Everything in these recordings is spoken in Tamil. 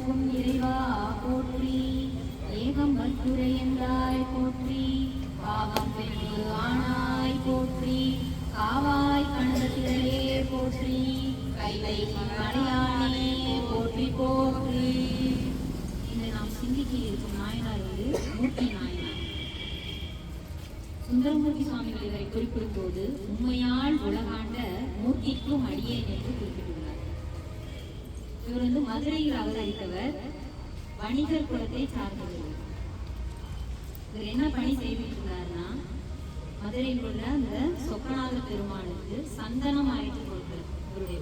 ஏகம்பத்துரைக்கும் இறைவா போற்றி, ஏகம்பத்துரையந்தாய் போற்றி, பாவம் பெற்றொரு ஆனாய் போற்றி, காவாய் கணதத்திரையே போற்றி, கைலை மலையானே போற்றி போற்றி. இன்று நாம் சிந்திக்க இருக்கும் நாயனார் வந்து மூர்த்தி நாயனார். சுந்தரமூர்த்தி சுவாமிகள் இவரை குறிப்பிடும் போது உண்மையால் உலகாண்ட மூர்த்திக்கும் அடியேன் என்று குறிப்பிட்டுள்ளார். இவர் வந்து மதுரையில் அவதரித்தவர், வணிகர் குலத்தை சார்ந்தவர். இவர் என்ன பணி செய்திருக்கிறார்னா, மதுரையில் உள்ள அந்த சொக்கநாத பெருமானுக்கு சந்தனம் அரைத்து கொடுக்கிறார். இவருடைய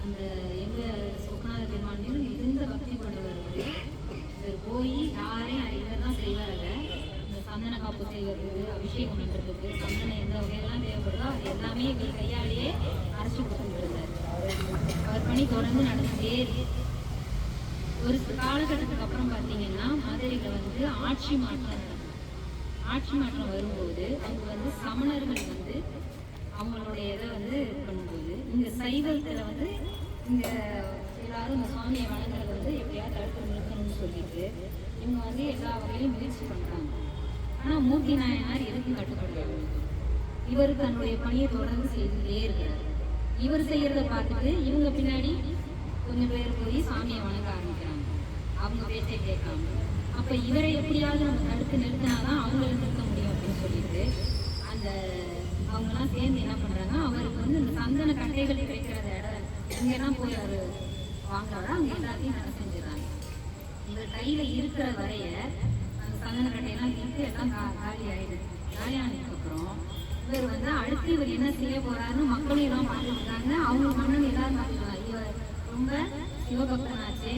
அந்த எங்க சொக்கநாத பெருமான் மிகுந்த பக்தி கொண்டவர். இவர் போய் யாரையும் இவர் தான் செய்வார். சந்தன காப்பு செய்வதற்கு, அபிஷேகம் பண்ணுறதுக்கு சந்தனம் எந்த வகையெல்லாம் தேவைப்படுதோ அது எல்லாமே இவர் கையாலேயே அரைச்சி கொடுத்துருந்தார். அவர் பணி தொடர்ந்து நடந்துட்டே இருக்கு. ஒரு காலகட்டத்துக்கு அப்புறம் பார்த்தீங்கன்னா மதுரையில் வந்து ஆட்சி மாற்றம் வரும்போது அவங்க வந்து சமணர்கள் வந்து அவங்களுடைய இதை வந்து பண்ணும்போது இந்த சைவத்தில் வந்து இந்த எல்லாரும் இந்த சுவாமியை வணங்குறத வந்து எப்படியாவது தடுத்து நிறுத்தணும்னு சொல்லிட்டு இவங்க வந்து எல்லா வகையிலையும் முயற்சி பண்ணுறாங்க. ஆனால் மூர்த்தி நாயனார் எதுக்கும் கட்டுப்படுறாரு. இவர் தன்னுடைய பணியை தொடர்ந்து செய்துட்டே இருக்கிறார். இவர் செய்யறத பார்த்துட்டு இவங்க பின்னாடி கொஞ்சம் பேர் போய் சாமியை வணங்க ஆரம்பிக்கிறாங்க, அவங்க பேச்சை கேட்காம. அப்போ இவரை எப்படியாவது நம்ம தடுத்து நிறுத்தினாதான் அவங்களை நிறுத்த முடியும் அப்படின்னு சொல்லிட்டு அந்த அவங்கெல்லாம் சேர்ந்து என்ன பண்ணுறாங்க, அவருக்கு வந்து இந்த சந்தன கட்டைகள் கிடைக்கிறத இடம் இங்கெல்லாம் போய் அவர் வாங்குறாரோ அவங்க எல்லாத்தையும் நட செஞ்சுறாங்க. இவர் கையில் இருக்கிற வரைய சந்தன கட்டையெல்லாம் தீர்த்து எல்லாம் காலி ஆயிடுது. காலியானதுக்கப்புறம் இவர் வந்து அடுத்து இவர் என்ன செய்ய போறாருன்னு மக்களும் எல்லாம் பார்த்துட்டு இருக்காங்க. அவங்க மன்னன் எல்லாரும் பார்த்துருவாங்க, இவர் ரொம்ப சிவபக்தனாச்சே,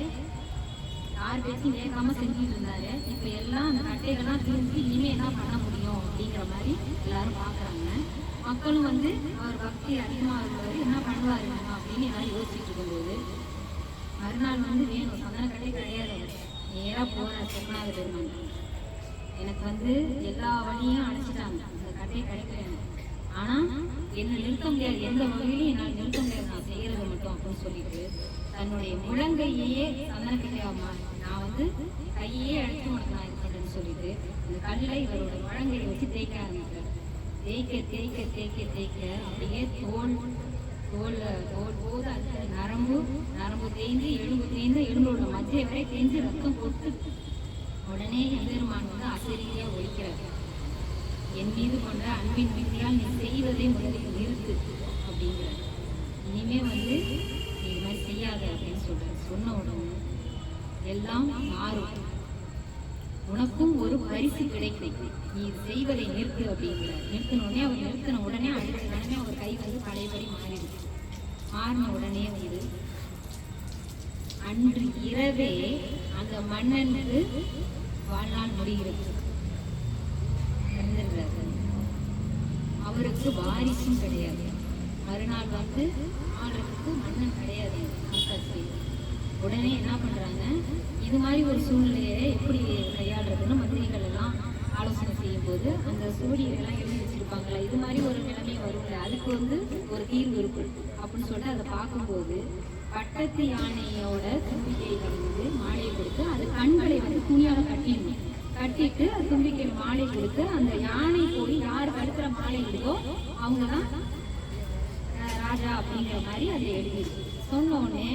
யார் பேச்சும் கேட்காம செஞ்சுட்டு இருந்தாரு, இப்போ எல்லாம் அந்த கட்டைகள்லாம் தீர்த்து இனிமே என்ன பண்ண முடியும் அப்படிங்கிற மாதிரி எல்லாரும் பார்க்குறாங்க. மக்களும் வந்து அவர் பக்தி அதிகமாக இருந்தவர் என்ன பண்ணுவார் அப்படின்னு எல்லாரும் யோசிச்சுட்டு இருக்கும்போது மறுநாள் வந்து வேணும் சந்தன கட்டை கிடையாது, நேராக போகிற சொக்கநாத பெருமான் எனக்கு வந்து எல்லா வழியும் அடைச்சிட்டாங்க, அந்த கட்டையை கிடைக்கல, ஆனால் என்னை நிறுத்த முடியாது, எந்த வகையிலையும் என்னால் நிறுத்த முடியாது, நான் செய்கிறது மட்டும் அப்படின்னு சொல்லிட்டு தன்னுடைய முழங்கையே சந்தன கட்டையாமா நான் வந்து கையே அழைச்சி உனக்கு நான் இது பண்ணுறேன்னு சொல்லிட்டு இந்த கல்லில் இவரோட முழங்கையை வச்சு தேய்க்க ஆரம்பிக்கிறார். தேய்க்க தேய்க்க தேய்க்க தேய்க்க அப்படியே தோல் போது அது நரம்பு தேய்ந்து எலும்போட மத்திய வரை தேய்ந்து ரத்தம் போட்டு உடனே எம்பெருமான் வந்து அசரீரியா ஒழிக்கிறார். என் மீது கொண்ட அன்பின் மிகுதியால் நீ செய்வதை முதலில் நிறுத்து அப்படிங்கிறார். இனிமே வந்து நீ இது மாதிரி செய்யாத அப்படின்னு சொல்றாரு. சொன்ன உடனே எல்லாம் மாறும், உனக்கும் ஒரு பரிசு கிடைக்கும், நீ செய்வதை நிறுத்து அப்படிங்கிறார். நிறுத்தின உடனே அடுத்த உடனே அவர் கை வந்து பழையபடி மாறின உடனே வந்து அன்று இரவே அந்த மன்னனுக்கு வாழ்நாள் முடிகிறது. அவருக்கு வாரிசும் கிடையாது. மறுநாள் வந்து ஆளுக்கு மன்னன் கிடையாது. உடனே என்ன பண்றாங்க, இது மாதிரி ஒரு சூழ்நிலையை எப்படி கையாளுறதுன்னு மந்திரிகள் எல்லாம் ஆலோசனை செய்யும் போது அந்த சூடியெல்லாம் எழுதி வச்சிருப்பாங்களா, இது மாதிரி ஒரு நிலைமை வரும்ல, அதுக்கு வந்து ஒரு தீர்வு இருக்கு அப்படின்னு சொல்லிட்டு அதை பார்க்கும்போது பட்டத்து யானையோட தும்பிக்கையில வந்து மாலையை கொடுத்து அது கண்களை வந்து துணியால கட்டிட்டு அது தும்பிக்கையில் மாலை கொடுத்து அந்த யானை போய் யார் கழுத்துல மாலை இருக்கோ அவங்கதான் ராஜா அப்படிங்கிற மாதிரி அதை எழுதிருக்கு. சொன்ன உடனே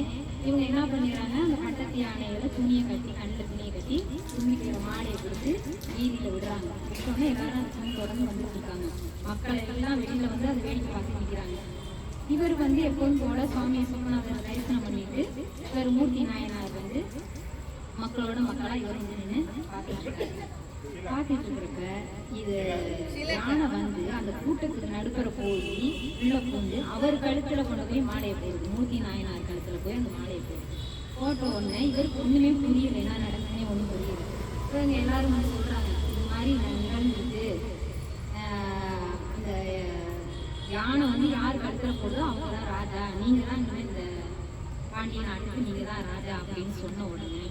இவங்க என்ன பண்ணிடுறாங்க, அந்த பட்டத்து யானையோட துணியை கட்டி கண்ணில் துணியை கட்டி தும்பிக்கையில மாலையை கொடுத்து வீதியில விடுறாங்க. விட்டோடனே எல்லாரும் அந்த துணி தொடர்ந்து வந்துட்டு இருக்காங்க. மக்கள் எல்லாம் வெளியில வந்து அதை வேடிக்கை பார்த்து நிற்கிறாங்க. இவர் வந்து எப்போதும் போல சுவாமியை சொக்கநாதரை தரிசனம் பண்ணிட்டு இவர் மூர்த்தி நாயனார் வந்து மக்களோட மக்களாக இவர் வந்து நின்று பார்த்துட்டு இருக்கிறப்ப இது யானை வந்து அந்த கூட்டத்துக்கு நடுப்புற போய் உள்ள பூந்து அவர் கழுத்துல கொண்டு போய் மாலையை போடுது. மூர்த்தி நாயனார் கழுத்துல போய் அந்த மாலையை போட்ட உடனே இவருக்கு ஒண்ணுமே புரியல, என்ன நடந்ததுன்னே ஒன்றும் புரியல. இவங்க எல்லாரும் வந்து சொல்றாங்க, இது மாதிரி நிகழ்ந்துட்டு அந்த யானை வந்து யார் கழுத்துல போடுதோ அவங்க தான் ராஜா, நீங்க தான் இந்த பாண்டிய நாட்டுக்கு நீங்க தான் ராஜா அப்படின்னு சொன்ன உடனே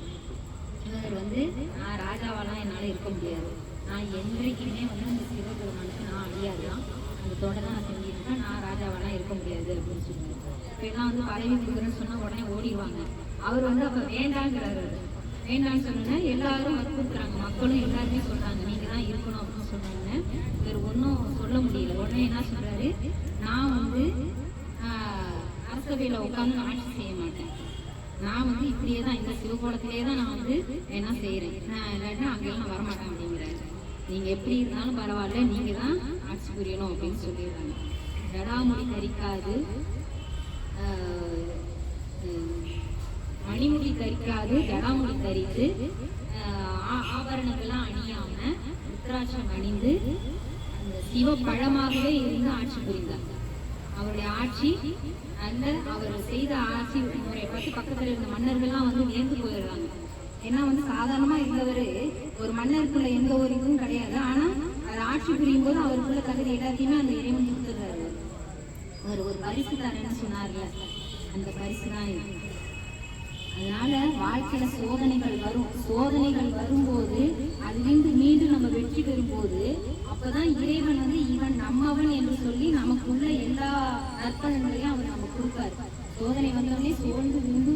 இவர் வந்து நான் ராஜாவெல்லாம் என்னால் இருக்க முடியாது, நான் என்றைக்குமே வந்து இந்த சிவபெருமானுக்கு நான் அழியாதான் அந்த தொடரை நான் செஞ்சுருக்கேன், நான் ராஜாவெல்லாம் இருக்க முடியாது அப்படின்னு சொல்லுவாங்க. இப்போ எல்லாம் வந்து பதவி கொடுக்குறேன்னு சொன்னால் உடனே ஓடிடுவாங்க. அவர் வந்து அப்ப வேண்டாங்கிறாரு. வேண்டாம்னு சொன்னோன்னே எல்லாரும் வற்புறுத்துறாங்க, மக்களும் எல்லாருமே சொல்றாங்க நீங்க தான் இருக்கணும் அப்படின்னு சொல்றாங்க. இவர் ஒன்றும் சொல்ல முடியல. உடனே என்ன சொல்றாரு, நான் வந்து அரசவையில் உட்காந்து ஆட்சி செய்ய மாட்டேன், நான் வந்து இப்படியே தான் இந்த சிவகோலத்திலே தான் நான் வந்து என்ன செய்கிறேன், நான் இல்லாட்டினா அங்கெல்லாம் நான் வரமாட்டேன் அப்படிங்கிறாரு. நீங்கள் எப்படி இருந்தாலும் பரவாயில்ல, நீங்கள் தான் ஆட்சி புரியணும் அப்படின்னு சொல்லிடுறாங்க. ஜடாமுடி தரிக்காது, மணிமுடி தரிக்காது, ஜடாமுடி தரித்து ஆபரணங்கள்லாம் அணியாம ருத்ராட்சம் அணிந்து அந்த சிவ பழமாகவே இருந்து ஆட்சி புரிந்தார். அவருடைய ஆட்சி நல்ல, அவர் செய்த ஆட்சி முறையை பார்த்து பக்கத்தில் இருந்த மன்னர்கள்லாம் வந்து வியந்து போயிடுறாங்க. ஏன்னா வந்து சாதாரணமா இருந்தவர் ஒரு மன்னருக்குள்ள எந்த ஒரு இதுவும் கிடையாது, ஆனா அவர் ஆட்சி புரியும் போது அவருக்குள்ள தகுதி எல்லாத்தையுமே அந்த இறைவன் கொடுத்துடுறாரு. அவர் ஒரு பரிசு தரேன்னு சொன்னார்ல, அந்த பரிசு தான் இது. அதனால வாழ்க்கையில சோதனைகள் வரும், சோதனைகள் வரும்போது அதிலிருந்து மீண்டும் நம்ம வெற்றி பெறும்போது அப்பதான் இறைவன் வந்து இவன் நம்மவன் என்று சொல்லி நமக்குள்ள எல்லா நற்பலன்களையும் அவர் நமக்கு கொடுப்பாரு. சோதனை வந்தவனே சோர்ந்து விழுந்து